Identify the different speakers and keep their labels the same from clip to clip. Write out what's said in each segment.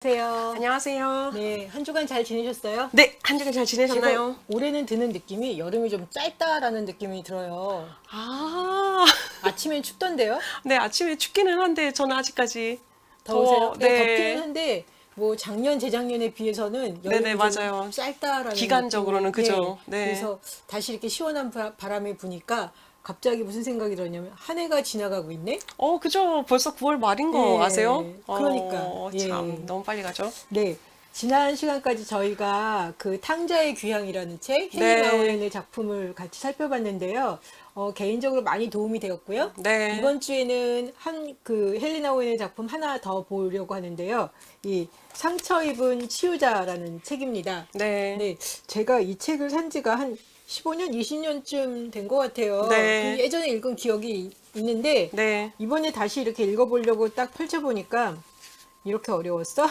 Speaker 1: 안녕하세요.
Speaker 2: 안녕하세요.
Speaker 1: 네, 한 주간 잘 지내셨어요?
Speaker 2: 네, 한 주간 잘 지내셨나요?
Speaker 1: 제가 올해는 드는 느낌이 여름이 좀 짧다라는 느낌이 들어요.
Speaker 2: 아,
Speaker 1: 아침엔 춥던데요?
Speaker 2: 네, 아침에 춥기는 한데 저는 아직까지
Speaker 1: 더우세요? 네, 덥기는
Speaker 2: 네,
Speaker 1: 한데 뭐 작년, 재작년에 비해서는
Speaker 2: 네네,
Speaker 1: 여름이
Speaker 2: 맞아요.
Speaker 1: 좀 짧다라는
Speaker 2: 기간적으로는
Speaker 1: 느낌이,
Speaker 2: 그죠. 네.
Speaker 1: 그래서 다시 이렇게 시원한 바람이 부니까 갑자기 무슨 생각이 들었냐면 한 해가 지나가고 있네?
Speaker 2: 그죠. 벌써 9월 말인 거
Speaker 1: 예,
Speaker 2: 아세요?
Speaker 1: 그러니까,
Speaker 2: 참,
Speaker 1: 예.
Speaker 2: 너무 빨리 가죠.
Speaker 1: 네. 지난 시간까지 저희가 그 탕자의 귀향이라는 책, 헨리
Speaker 2: 네.
Speaker 1: 나우엔의 작품을 같이 살펴봤는데요. 개인적으로 많이 도움이 되었고요.
Speaker 2: 네.
Speaker 1: 이번 주에는 그 헨리 나우엔의 작품 하나 더 보려고 하는데요. 이 상처 입은 치유자라는 책입니다.
Speaker 2: 네.
Speaker 1: 네. 제가 이 책을 산 지가 한 15년, 20년쯤 된 것 같아요.
Speaker 2: 네.
Speaker 1: 그 예전에 읽은 기억이 있는데,
Speaker 2: 네.
Speaker 1: 이번에 다시 이렇게 읽어보려고 딱 펼쳐보니까, 이렇게 어려웠어?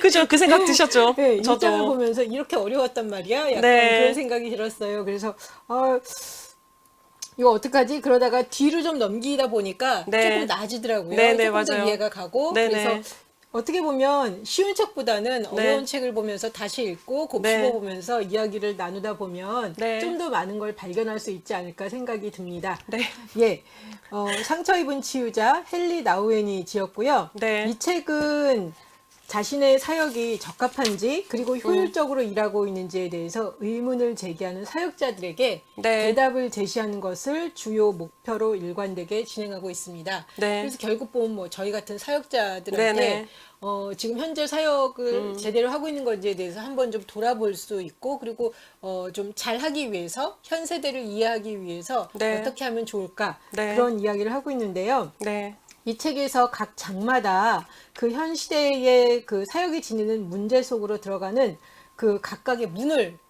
Speaker 2: 그죠. 그 생각 드셨죠?
Speaker 1: 네, 일장을
Speaker 2: 저도.
Speaker 1: 보면서 이렇게 어려웠단 말이야. 약간
Speaker 2: 네.
Speaker 1: 그런 생각이 들었어요. 그래서 이거 어떡하지? 그러다가 뒤로 좀 넘기다 보니까
Speaker 2: 네.
Speaker 1: 조금 나아지더라고요.
Speaker 2: 네네,
Speaker 1: 조금 더
Speaker 2: 맞아요.
Speaker 1: 이해가 가고.
Speaker 2: 네네.
Speaker 1: 그래서 어떻게 보면 쉬운 책보다는
Speaker 2: 네.
Speaker 1: 어려운 책을 보면서 다시 읽고 곱씹어
Speaker 2: 네.
Speaker 1: 보면서 이야기를 나누다 보면
Speaker 2: 네.
Speaker 1: 좀 더 많은 걸 발견할 수 있지 않을까 생각이 듭니다.
Speaker 2: 네.
Speaker 1: 예, 상처 입은 치유자 헨리 나우엔이 지었고요.
Speaker 2: 네.
Speaker 1: 이 책은 자신의 사역이 적합한지 그리고 효율적으로 일하고 있는지에 대해서 의문을 제기하는 사역자들에게
Speaker 2: 네.
Speaker 1: 대답을 제시하는 것을 주요 목표로 일관되게 진행하고 있습니다.
Speaker 2: 네.
Speaker 1: 그래서 결국 보면 뭐 저희 같은 사역자들한테
Speaker 2: 네네.
Speaker 1: 지금 현재 사역을 제대로 하고 있는 건지에 대해서 한번 좀 돌아볼 수 있고 그리고 좀 잘하기 위해서 현 세대를 이해하기 위해서
Speaker 2: 네.
Speaker 1: 어떻게 하면 좋을까
Speaker 2: 네.
Speaker 1: 그런 이야기를 하고 있는데요.
Speaker 2: 네.
Speaker 1: 이 책에서 각 장마다 그 현 시대의 그 사역이 지니는 문제 속으로 들어가는 그 각각의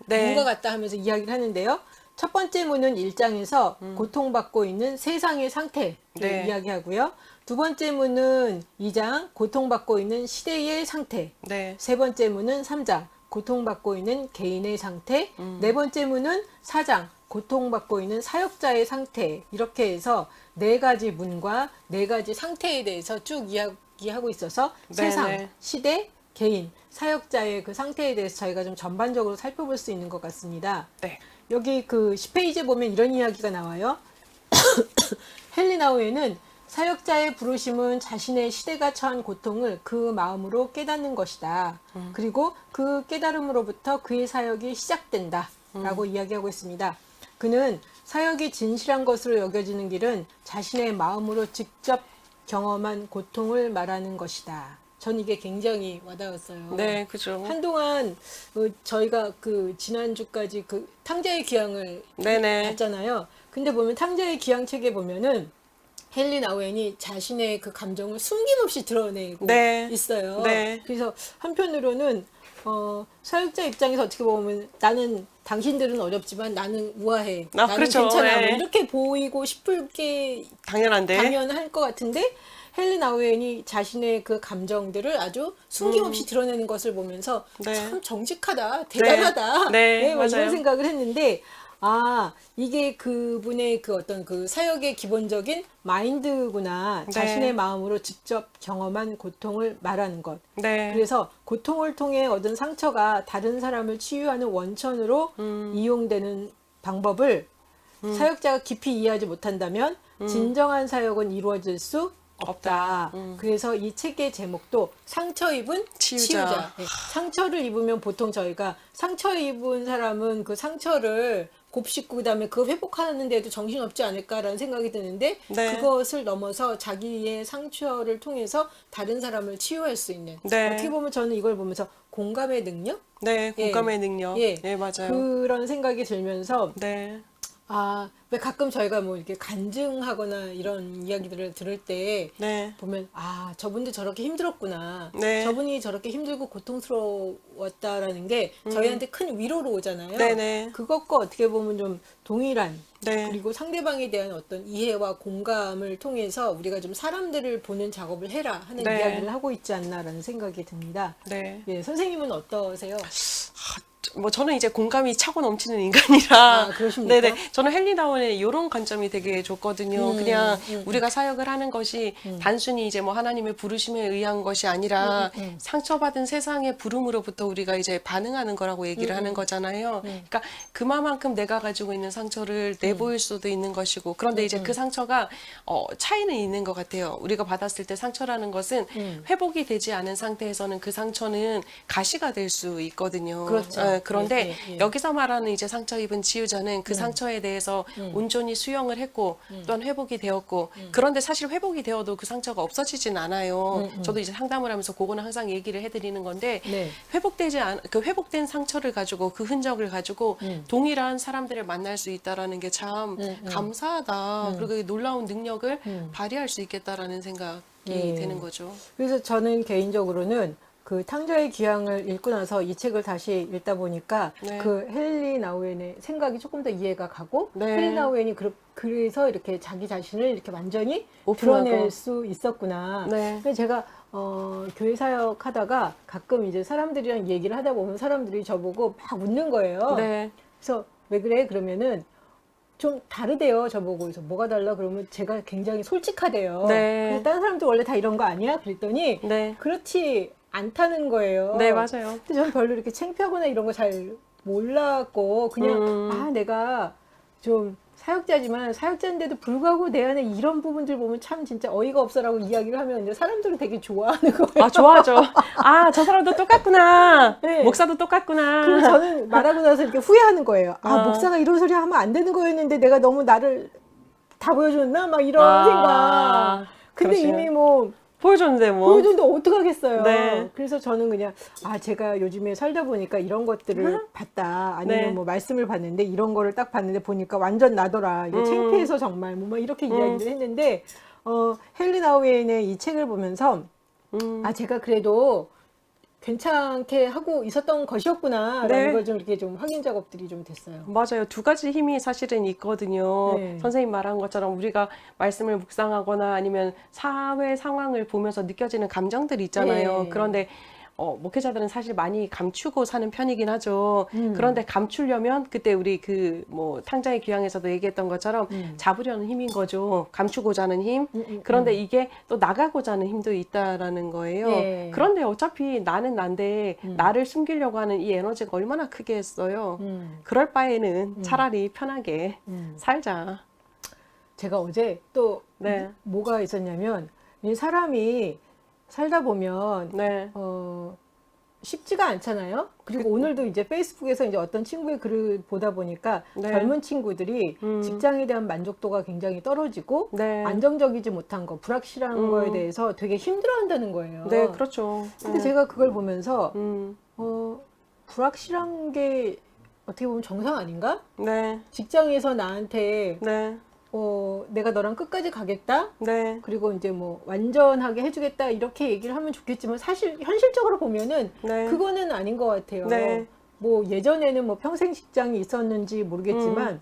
Speaker 2: 네.
Speaker 1: 문과 같다 하면서 이야기를 하는데요. 첫 번째 문은 1장에서 고통받고 있는 세상의 상태를
Speaker 2: 네.
Speaker 1: 이야기하고요. 두 번째 문은 2장, 고통받고 있는 시대의 상태.
Speaker 2: 네.
Speaker 1: 세 번째 문은 3장, 고통받고 있는 개인의 상태. 네 번째 문은 4장, 고통받고 있는 사역자의 상태. 이렇게 해서 네 가지 문과 네 가지 상태에 대해서 쭉 이야기하고 있어서
Speaker 2: 네네.
Speaker 1: 세상, 시대, 개인, 사역자의 그 상태에 대해서 저희가 좀 전반적으로 살펴볼 수 있는 것 같습니다.
Speaker 2: 네.
Speaker 1: 여기 그 10페이지에 보면 이런 이야기가 나와요. 헨리 나우엔은 사역자의 부르심은 자신의 시대가 처한 고통을 그 마음으로 깨닫는 것이다. 그리고 그 깨달음으로부터 그의 사역이 시작된다. 라고 이야기하고 있습니다. 그는 사역이 진실한 것으로 여겨지는 길은 자신의 마음으로 직접 경험한 고통을 말하는 것이다. 전 이게 굉장히 와닿았어요.
Speaker 2: 네, 그죠.
Speaker 1: 한동안 저희가 그 지난주까지 그 탕자의 귀향을
Speaker 2: 네네.
Speaker 1: 봤잖아요. 근데 보면 탕자의 귀향 책에 보면은 헨리 나우엔이 자신의 그 감정을 숨김없이 드러내고
Speaker 2: 네.
Speaker 1: 있어요.
Speaker 2: 네.
Speaker 1: 그래서 한편으로는 사역자 입장에서 어떻게 보면 나는 당신들은 어렵지만 나는 우아해. 나는
Speaker 2: 그렇죠.
Speaker 1: 괜찮아.
Speaker 2: 네.
Speaker 1: 뭐 이렇게 보이고 싶을 게
Speaker 2: 당연한데.
Speaker 1: 당연할 것 같은데 헨리 나우엔이 자신의 그 감정들을 아주 숨김없이 드러내는 것을 보면서
Speaker 2: 네.
Speaker 1: 참 정직하다, 대단하다.
Speaker 2: 네,
Speaker 1: 뭐 이런
Speaker 2: 맞아요.
Speaker 1: 생각을 했는데 이게 그분의 그 어떤 그 사역의 기본적인 마인드구나.
Speaker 2: 네.
Speaker 1: 자신의 마음으로 직접 경험한 고통을 말하는 것.
Speaker 2: 네.
Speaker 1: 그래서 고통을 통해 얻은 상처가 다른 사람을 치유하는 원천으로 이용되는 방법을 사역자가 깊이 이해하지 못한다면 진정한 사역은 이루어질 수 없다. 그래서 이 책의 제목도 상처 입은 치유자. 네. 상처를 입으면 보통 저희가 상처 입은 사람은 그 상처를 곱씹고 그다음에 그 회복하는 데도 정신없지 않을까라는 생각이 드는데
Speaker 2: 네.
Speaker 1: 그것을 넘어서 자기의 상처를 통해서 다른 사람을 치유할 수 있는
Speaker 2: 네.
Speaker 1: 어떻게 보면 저는 이걸 보면서 공감의 능력?
Speaker 2: 네, 공감의 능력.
Speaker 1: 예.
Speaker 2: 네, 맞아요.
Speaker 1: 그런 생각이 들면서
Speaker 2: 네.
Speaker 1: 왜 가끔 저희가 뭐 이렇게 간증하거나 이런 이야기들을 들을 때
Speaker 2: 네.
Speaker 1: 보면 저분도 저렇게 힘들었구나.
Speaker 2: 네.
Speaker 1: 저분이 저렇게 힘들고 고통스러웠다라는 게 저희한테 큰 위로로 오잖아요.
Speaker 2: 네네.
Speaker 1: 그것과 어떻게 보면 좀 동일한
Speaker 2: 네.
Speaker 1: 그리고 상대방에 대한 어떤 이해와 공감을 통해서 우리가 좀 사람들을 보는 작업을 해라 하는
Speaker 2: 네.
Speaker 1: 이야기를 하고 있지 않나라는 생각이 듭니다.
Speaker 2: 네.
Speaker 1: 예, 선생님은 어떠세요?
Speaker 2: 뭐 저는 이제 공감이 차고 넘치는 인간이라
Speaker 1: 아, 그러십니까?
Speaker 2: 네네 저는 헨리 나운의 이런 관점이 되게 좋거든요. 그냥 우리가 사역을 하는 것이 단순히 이제 뭐 하나님의 부르심에 의한 것이 아니라 상처받은 세상의 부름으로부터 우리가 이제 반응하는 거라고 얘기를 하는 거잖아요. 그러니까 그만큼 내가 가지고 있는 상처를 내보일 수도 있는 것이고 그런데 이제 그 상처가 차이는 있는 것 같아요. 우리가 받았을 때 상처라는 것은 회복이 되지 않은 상태에서는 그 상처는 가시가 될 수 있거든요.
Speaker 1: 그렇죠.
Speaker 2: 그런데
Speaker 1: 예, 예.
Speaker 2: 여기서 말하는 이제 상처 입은 치유자는 그 상처에 대해서 온전히 수용을 했고 또한 회복이 되었고 그런데 사실 회복이 되어도 그 상처가 없어지진 않아요. 저도 이제 상담을 하면서 그거는 항상 얘기를 해드리는 건데
Speaker 1: 네.
Speaker 2: 그 회복된 상처를 가지고 그 흔적을 가지고 동일한 사람들을 만날 수 있다라는 게 참 감사하다. 그리고 그 놀라운 능력을 발휘할 수 있겠다라는 생각이 되는 거죠.
Speaker 1: 그래서 저는 개인적으로는 그 탕자의 귀향을 읽고 나서 이 책을 다시 읽다 보니까
Speaker 2: 네.
Speaker 1: 그 헨리 나우엔의 생각이 조금 더 이해가 가고
Speaker 2: 네.
Speaker 1: 헨리 나우엔이 그래서 이렇게 자기 자신을 이렇게 완전히
Speaker 2: 오픈하고.
Speaker 1: 드러낼 수 있었구나.
Speaker 2: 네.
Speaker 1: 그래서 제가 교회 사역하다가 가끔 이제 사람들이랑 얘기를 하다 보면 사람들이 저보고 막 웃는 거예요.
Speaker 2: 네.
Speaker 1: 그래서 왜 그래? 그러면은 좀 다르대요, 저보고. 그래서 뭐가 달라? 그러면 제가 굉장히 솔직하대요.
Speaker 2: 네.
Speaker 1: 그래서 다른 사람도 원래 다 이런 거 아니야? 그랬더니
Speaker 2: 네.
Speaker 1: 그렇지 않다는 거예요.
Speaker 2: 네, 맞아요.
Speaker 1: 근데 저는 별로 이렇게 창피하거나 이런 거 잘 몰랐고 그냥 내가 좀 사역자지만 사역자인데도 불구하고 내 안에 이런 부분들 보면 참 진짜 어이가 없어라고 이야기를 하면 이제 사람들은 되게 좋아하는 거예요.
Speaker 2: 아, 좋아하죠. 아, 저 사람도 똑같구나.
Speaker 1: 네.
Speaker 2: 목사도 똑같구나.
Speaker 1: 그리고 저는 말하고 나서 이렇게 후회하는 거예요. 목사가 이런 소리 하면 안 되는 거였는데 내가 너무 나를 다 보여줬나? 막 이런 생각. 근데
Speaker 2: 그러시면.
Speaker 1: 이미 뭐
Speaker 2: 보여줬는데 뭐.
Speaker 1: 보여줬는데 어떡하겠어요.
Speaker 2: 네.
Speaker 1: 그래서 저는 그냥 제가 요즘에 살다 보니까 이런 것들을 봤다. 아니면
Speaker 2: 네.
Speaker 1: 뭐 말씀을 봤는데 이런 거를 딱 봤는데 보니까 완전 나더라. 이게 창피해서 정말 뭐 막 이렇게 이야기를 했는데 헨리 나우엔의 이 책을 보면서 제가 그래도 괜찮게 하고 있었던 것이었구나라는
Speaker 2: 네.
Speaker 1: 걸 좀 이렇게 좀 확인 작업들이 좀 됐어요.
Speaker 2: 맞아요. 두 가지 힘이 사실은 있거든요.
Speaker 1: 네.
Speaker 2: 선생님 말한 것처럼 우리가 말씀을 묵상하거나 아니면 사회 상황을 보면서 느껴지는 감정들이 있잖아요.
Speaker 1: 네.
Speaker 2: 그런데 목회자들은 사실 많이 감추고 사는 편이긴 하죠. 그런데 감추려면 그때 우리 그 뭐 탕자의 귀향에서도 얘기했던 것처럼 잡으려는 힘인 거죠. 감추고자 하는 힘. 그런데 이게 또 나가고자 하는 힘도 있다라는 거예요.
Speaker 1: 네.
Speaker 2: 그런데 어차피 나는 난데 나를 숨기려고 하는 이 에너지가 얼마나 크겠어요. 그럴 바에는 차라리 편하게 살자.
Speaker 1: 제가 어제 또
Speaker 2: 네.
Speaker 1: 뭐가 있었냐면 이 사람이 살다 보면
Speaker 2: 네.
Speaker 1: 쉽지가 않잖아요. 그리고 오늘도 이제 페이스북에서 이제 어떤 친구의 글을 보다 보니까
Speaker 2: 네.
Speaker 1: 젊은 친구들이 직장에 대한 만족도가 굉장히 떨어지고
Speaker 2: 네.
Speaker 1: 안정적이지 못한 거, 불확실한 거에 대해서 되게 힘들어한다는 거예요.
Speaker 2: 네, 그렇죠.
Speaker 1: 근데
Speaker 2: 네.
Speaker 1: 제가 그걸 보면서
Speaker 2: 음,
Speaker 1: 불확실한 게 어떻게 보면 정상 아닌가?
Speaker 2: 네.
Speaker 1: 직장에서 나한테
Speaker 2: 네.
Speaker 1: 내가 너랑 끝까지 가겠다.
Speaker 2: 네.
Speaker 1: 그리고 이제 뭐 완전하게 해주겠다 이렇게 얘기를 하면 좋겠지만 사실 현실적으로 보면은
Speaker 2: 네.
Speaker 1: 그거는 아닌 것 같아요.
Speaker 2: 네.
Speaker 1: 뭐 예전에는 뭐 평생 직장이 있었는지 모르겠지만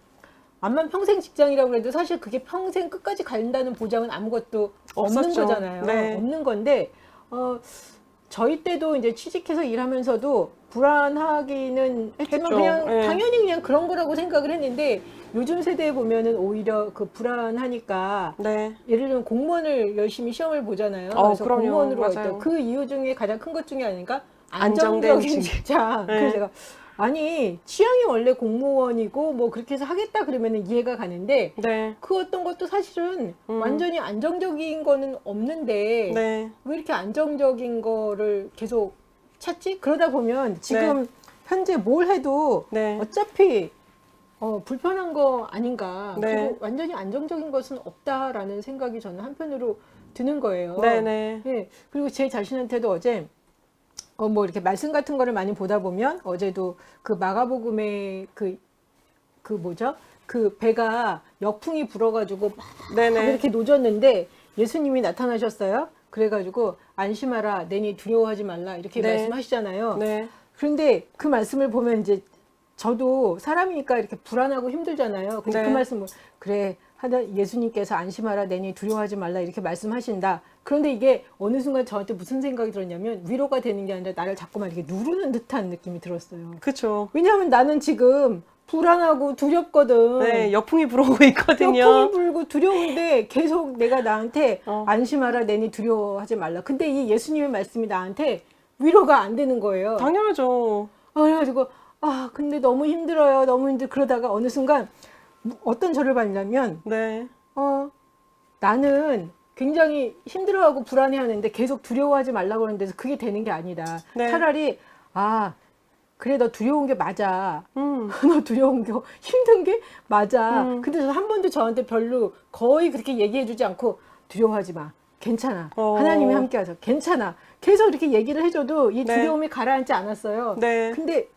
Speaker 1: 암만 평생 직장이라고 해도 사실 그게 평생 끝까지 간다는 보장은 아무것도 없는
Speaker 2: 없었죠.
Speaker 1: 거잖아요.
Speaker 2: 네.
Speaker 1: 없는 건데 저희 때도 이제 취직해서 일하면서도 불안하기는 했지만
Speaker 2: 했죠.
Speaker 1: 그냥
Speaker 2: 네.
Speaker 1: 당연히 그냥 그런 거라고 생각을 했는데 요즘 세대에 보면은 오히려 그 불안하니까
Speaker 2: 네.
Speaker 1: 예를 들면 공무원을 열심히 시험을 보잖아요. 그래서
Speaker 2: 그럼요.
Speaker 1: 공무원으로
Speaker 2: 맞아요.
Speaker 1: 있다. 그 이유 중에 가장 큰 것 중에 아닌가?
Speaker 2: 안정된
Speaker 1: 안정적인 직장.
Speaker 2: 네.
Speaker 1: 그래서 제가 아니 취향이 원래 공무원이고 뭐 그렇게 해서 하겠다 그러면은 이해가 가는데
Speaker 2: 네.
Speaker 1: 그 어떤 것도 사실은 완전히 안정적인 거는 없는데
Speaker 2: 네.
Speaker 1: 왜 이렇게 안정적인 거를 계속 찾지? 그러다 보면 지금 현재 뭘 해도
Speaker 2: 네.
Speaker 1: 어차피 불편한 거 아닌가.
Speaker 2: 네.
Speaker 1: 그리고 완전히 안정적인 것은 없다라는 생각이 저는 한편으로 드는 거예요.
Speaker 2: 네네.
Speaker 1: 예. 그리고 제 자신한테도 어제 뭐 이렇게 말씀 같은 거를 많이 보다 보면 어제도 그 마가복음의 그 뭐죠? 그 배가 역풍이 불어가지고 막
Speaker 2: 네네.
Speaker 1: 이렇게 놓졌는데 예수님이 나타나셨어요. 그래가지고 안심하라, 내니 두려워하지 말라 이렇게
Speaker 2: 네.
Speaker 1: 말씀하시잖아요.
Speaker 2: 네.
Speaker 1: 그런데 그 말씀을 보면 이제 저도 사람이니까 이렇게 불안하고 힘들잖아요. 근데
Speaker 2: 네.
Speaker 1: 그 말씀을 그래 예수님께서 안심하라 내니 두려워하지 말라 이렇게 말씀하신다. 그런데 이게 어느 순간 저한테 무슨 생각이 들었냐면 위로가 되는 게 아니라 나를 자꾸만 이렇게 누르는 듯한 느낌이 들었어요.
Speaker 2: 그렇죠.
Speaker 1: 왜냐하면 나는 지금 불안하고 두렵거든.
Speaker 2: 네, 여풍이 불어오고 있거든요.
Speaker 1: 여풍이 불고 두려운데 계속 내가 나한테 안심하라 내니 두려워하지 말라. 근데 이 예수님의 말씀이 나한테 위로가 안 되는 거예요.
Speaker 2: 당연하죠.
Speaker 1: 그래가지고 근데 너무 힘들어요. 너무 힘들. 그러다가 어느 순간 어떤 저를 봤냐면
Speaker 2: 네.
Speaker 1: 나는 굉장히 힘들어하고 불안해하는데 계속 두려워하지 말라고 그러는데 그게 되는 게 아니다.
Speaker 2: 네.
Speaker 1: 차라리 그래 너 두려운 게 맞아. 너 두려운 게 힘든 게 맞아. 근데 한 번도 저한테 별로 거의 그렇게 얘기해주지 않고 두려워하지 마. 괜찮아. 하나님이 함께하셔. 괜찮아. 계속 이렇게 얘기를 해줘도 이 두려움이 가라앉지 않았어요.
Speaker 2: 네.
Speaker 1: 근데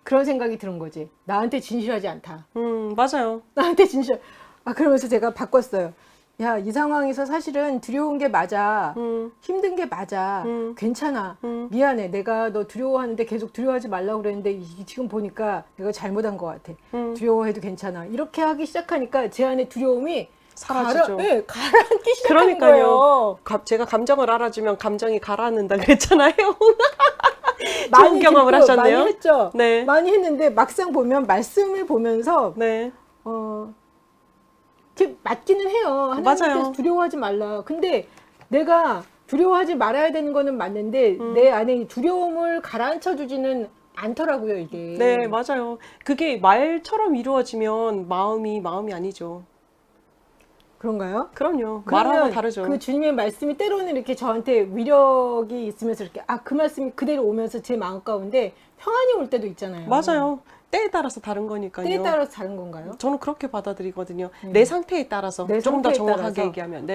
Speaker 1: 그런 생각이 드는 거지. 나한테 진실하지 않다.
Speaker 2: 맞아요.
Speaker 1: 나한테 진실. 그러면서 제가 바꿨어요. 야, 이 상황에서 사실은 두려운 게 맞아. 힘든 게 맞아. 괜찮아. 미안해. 내가 너 두려워하는데 계속 두려워하지 말라고 그랬는데 지금 보니까 내가 잘못한 것 같아. 두려워해도 괜찮아. 이렇게 하기 시작하니까 제 안에 두려움이
Speaker 2: 사라지죠.
Speaker 1: 가라앉기 시작하는
Speaker 2: 그러니까요.
Speaker 1: 거예요.
Speaker 2: 제가 감정을 알아주면 감정이 가라앉는다 그랬잖아요.
Speaker 1: 많이
Speaker 2: 좋은 경험을
Speaker 1: 듣고
Speaker 2: 하셨네요.
Speaker 1: 많이 했죠.
Speaker 2: 네.
Speaker 1: 많이 했는데 막상 보면 말씀을 보면서
Speaker 2: 네.
Speaker 1: 이렇게 맞기는 해요. 하나님께서
Speaker 2: 맞아요.
Speaker 1: 두려워하지 말라. 근데 내가 두려워하지 말아야 되는 거는 맞는데 내 안에 두려움을 가라앉혀 주지는 않더라고요, 이게.
Speaker 2: 네, 맞아요. 그게 말처럼 이루어지면 마음이 아니죠.
Speaker 1: 그런가요?
Speaker 2: 그럼요. 말하고
Speaker 1: 그러면
Speaker 2: 다르죠.
Speaker 1: 그 주님의 말씀이 때로는 이렇게 저한테 위력이 있으면서 이렇게 그 말씀이 그대로 오면서 제 마음 가운데 평안이 올 때도 있잖아요.
Speaker 2: 맞아요. 때에 따라서 다른 거니까요.
Speaker 1: 때에 따라서 다른 건가요?
Speaker 2: 저는 그렇게 받아들이거든요. 내 상태에 따라서
Speaker 1: 내
Speaker 2: 조금 더
Speaker 1: 상태에
Speaker 2: 정확하게
Speaker 1: 따라서?
Speaker 2: 얘기하면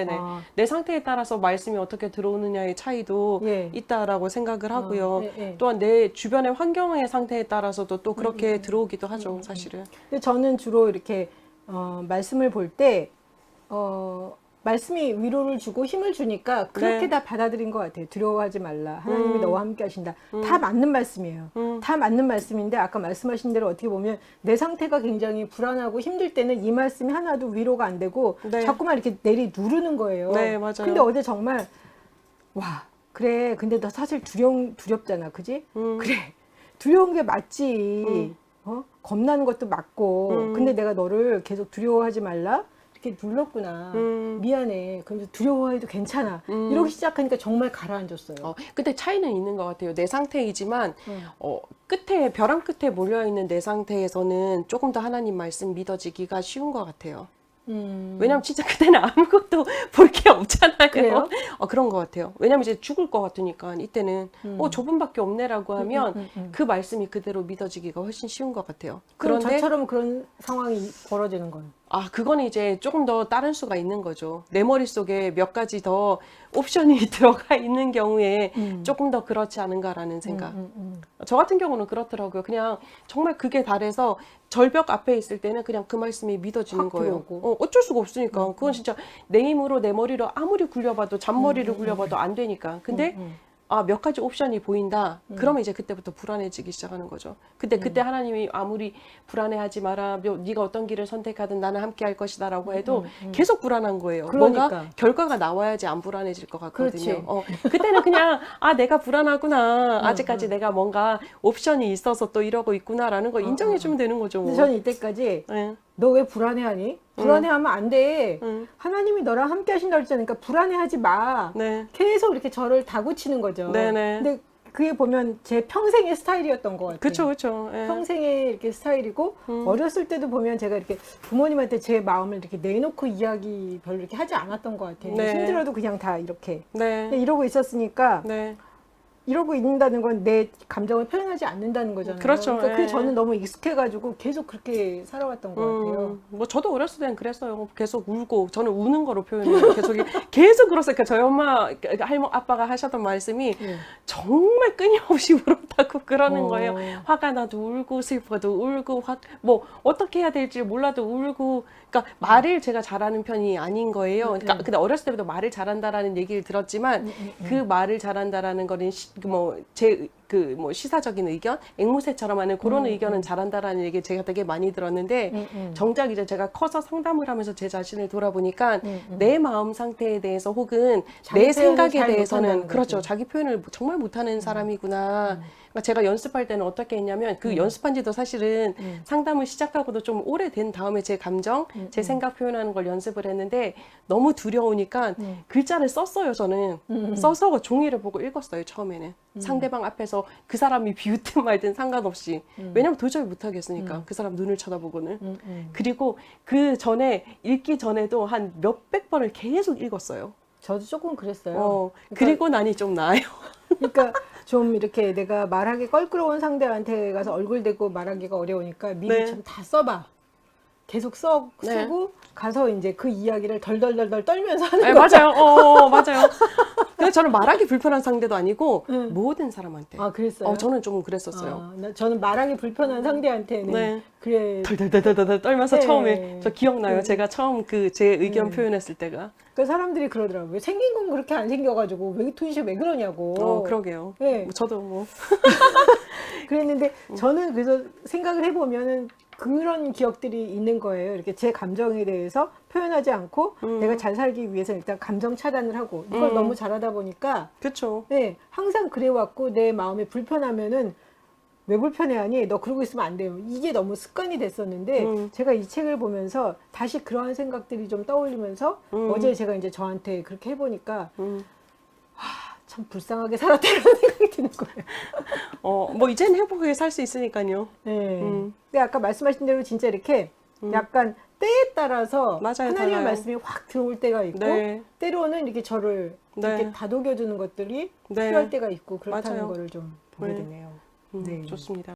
Speaker 2: 내 상태에 따라서 말씀이 어떻게 들어오느냐의 차이도 있다라고 생각을 하고요. 또한 내 주변의 환경의 상태에 따라서도 또 그렇게 들어오기도 하죠, 사실은.
Speaker 1: 근데 저는 주로 이렇게 말씀을 볼 때 말씀이 위로를 주고 힘을 주니까 그렇게 다 받아들인 것 같아요. 두려워하지 말라. 하나님이 너와 함께 하신다. 다 맞는 말씀이에요. 다 맞는 말씀인데 아까 말씀하신 대로 어떻게 보면 내 상태가 굉장히 불안하고 힘들 때는 이 말씀이 하나도 위로가 안 되고 자꾸만 이렇게 누르는 거예요.
Speaker 2: 네, 맞아요.
Speaker 1: 근데 어제 정말 그래. 근데 너 사실 두렵잖아. 그지? 그래. 두려운 게 맞지. 겁나는 것도 맞고. 근데 내가 너를 계속 두려워하지 말라. 이렇게 눌렀구나. 미안해. 그러면서 두려워해도 괜찮아. 이러기 시작하니까 정말 가라앉았어요.
Speaker 2: 근데 차이는 있는 것 같아요. 내 상태이지만 벼랑 끝에 몰려있는 내 상태에서는 조금 더 하나님 말씀 믿어지기가 쉬운 것 같아요. 왜냐면 진짜 그때는 아무것도 볼 게 없잖아요.
Speaker 1: 그래요?
Speaker 2: 그런 것 같아요. 왜냐면 이제 죽을 것 같으니까 이때는 저분밖에 없네라고 하면 그 말씀이 그대로 믿어지기가 훨씬 쉬운 것 같아요.
Speaker 1: 그럼 저처럼 그런 상황이 벌어지는 건?
Speaker 2: 그거는 이제 조금 더 다른 수가 있는 거죠. 내 머릿속에 몇 가지 더 옵션이 들어가 있는 경우에 조금 더 그렇지 않은가라는 생각. 저 같은 경우는 그렇더라고요. 그냥 정말 그게 달해서 절벽 앞에 있을 때는 그냥 그 말씀이 믿어지는 거예요. 어쩔 수가 없으니까. 그건 진짜 내 힘으로 내 머리로 아무리 굴려봐도 잔머리를 굴려봐도 안 되니까. 근데 몇 가지 옵션이 보인다. 그러면 이제 그때부터 불안해지기 시작하는 거죠. 그때 하나님이 아무리 불안해하지 마라. 네가 어떤 길을 선택하든 나는 함께 할 것이다 라고 해도 계속 불안한 거예요.
Speaker 1: 그러니까.
Speaker 2: 뭔가 결과가 나와야지 안 불안해질 것 같거든요. 그때는 그냥 내가 불안하구나. 아직까지 내가 뭔가 옵션이 있어서 또 이러고 있구나라는 거 인정해주면 되는 거죠.
Speaker 1: 근데 저는 이때까지 너 왜 불안해하니? 불안해하면 안 돼. 하나님이 너랑 함께 하신다 그랬잖아요. 그러니까 불안해하지 마. 계속 이렇게 저를 다그치는 거죠. 근데 그게 보면 제 평생의 스타일이었던 것 같아요.
Speaker 2: 그렇죠.
Speaker 1: 평생의 이렇게 스타일이고 어렸을 때도 보면 제가 이렇게 부모님한테 제 마음을 이렇게 내놓고 이야기 별로 이렇게 하지 않았던 것 같아요. 힘들어도 그냥 다 이렇게 이러고 있었으니까. 이러고 있는다는 건 내 감정을 표현하지 않는다는 거잖아요.
Speaker 2: 그렇죠.
Speaker 1: 그러니까 그게 저는 너무 익숙해가지고 계속 그렇게 살아왔던 것 같아요.
Speaker 2: 저도 어렸을 때는 그랬어요. 계속 울고 저는 우는 거로 표현해요. 계속 울었어요. 그러니까 저희 엄마, 아빠가 하셨던 말씀이 정말 끊임없이 울었다고 그러는 거예요. 화가 나도 울고 슬퍼도 울고 어떻게 해야 될지 몰라도 울고. 그러니까 말을 제가 잘하는 편이 아닌 거예요. 그러니까 근데 어렸을 때부터 말을 잘한다라는 얘기를 들었지만 그 말을 잘한다라는 거는 제 그 뭐 시사적인 의견, 앵무새처럼 하는 그런 의견은 잘한다라는 얘기 제가 되게 많이 들었는데 정작 이제 제가 커서 상담을 하면서 제 자신을 돌아보니까 내 마음 상태에 대해서 혹은
Speaker 1: 자기
Speaker 2: 내
Speaker 1: 표현을
Speaker 2: 생각에
Speaker 1: 잘
Speaker 2: 대해서는
Speaker 1: 못한다는
Speaker 2: 그렇죠.
Speaker 1: 거죠.
Speaker 2: 자기 표현을 정말 못하는 사람이구나. 그러니까 제가 연습할 때는 어떻게 했냐면 그 연습한 지도 사실은 상담을 시작하고도 좀 오래된 다음에 제 감정, 제 생각 표현하는 걸 연습을 했는데 너무 두려우니까 글자를 썼어요. 저는 써서 종이를 보고 읽었어요. 처음에는 상대방 앞에서 그 사람이 비웃든 말든 상관없이 왜냐면 도저히 못하겠으니까 그 사람 눈을 쳐다보고는 그리고 그 전에 읽기 전에도 한 몇백 번을 계속 읽었어요.
Speaker 1: 저도 조금 그랬어요.
Speaker 2: 그리고 나니 좀 나아요.
Speaker 1: 그러니까 좀 이렇게 내가 말하기 껄끄러운 상대한테 가서 얼굴 대고 말하기가 어려우니까 미리
Speaker 2: 네.
Speaker 1: 좀 다 써봐. 계속 쓰고 가서 이제 그 이야기를 덜덜덜덜 떨면서 하는
Speaker 2: 네,
Speaker 1: 거죠.
Speaker 2: 맞아요. 맞아요. 근데 저는 말하기 불편한 상대도 아니고 모든 사람한테.
Speaker 1: 아, 그랬어요?
Speaker 2: 저는 좀 그랬었어요.
Speaker 1: 저는 말하기 불편한 상대한테는
Speaker 2: 네.
Speaker 1: 그래.
Speaker 2: 덜덜덜덜덜 떨면서
Speaker 1: 네.
Speaker 2: 처음에 저 기억나요. 제가 처음 그 제 의견 표현했을 때가.
Speaker 1: 그 사람들이 그러더라고요. 왜 생긴 건 그렇게 안 생겨가지고 왜 도대체 왜 그러냐고.
Speaker 2: 그러게요.
Speaker 1: 네.
Speaker 2: 저도 뭐.
Speaker 1: 그랬는데 저는 그래서 생각을 해보면은 그런 기억들이 있는 거예요. 이렇게 제 감정에 대해서 표현하지 않고 내가 잘 살기 위해서 일단 감정 차단을 하고 이걸 너무 잘하다 보니까
Speaker 2: 그렇죠.
Speaker 1: 네, 항상 그래왔고 내 마음이 불편하면은 왜 불편해하니? 너 그러고 있으면 안 돼요. 이게 너무 습관이 됐었는데 제가 이 책을 보면서 다시 그러한 생각들이 좀 떠올리면서 어제 제가 이제 저한테 그렇게 해보니까 참 불쌍하게 살았다는 생각이 드는 거예요.
Speaker 2: 뭐 이제는 행복하게 살 수 있으니까요.
Speaker 1: 네. 근데 아까 말씀하신 대로 진짜 이렇게 약간 때에 따라서
Speaker 2: 맞아요,
Speaker 1: 하나님의
Speaker 2: 달라요.
Speaker 1: 말씀이 확 들어올 때가 있고
Speaker 2: 네.
Speaker 1: 때로는 이렇게 저를
Speaker 2: 네.
Speaker 1: 이렇게 다독여주는 것들이
Speaker 2: 네.
Speaker 1: 필요할 때가 있고 그렇다는
Speaker 2: 맞아요.
Speaker 1: 거를 좀 보게
Speaker 2: 네.
Speaker 1: 되네요. 네.
Speaker 2: 좋습니다.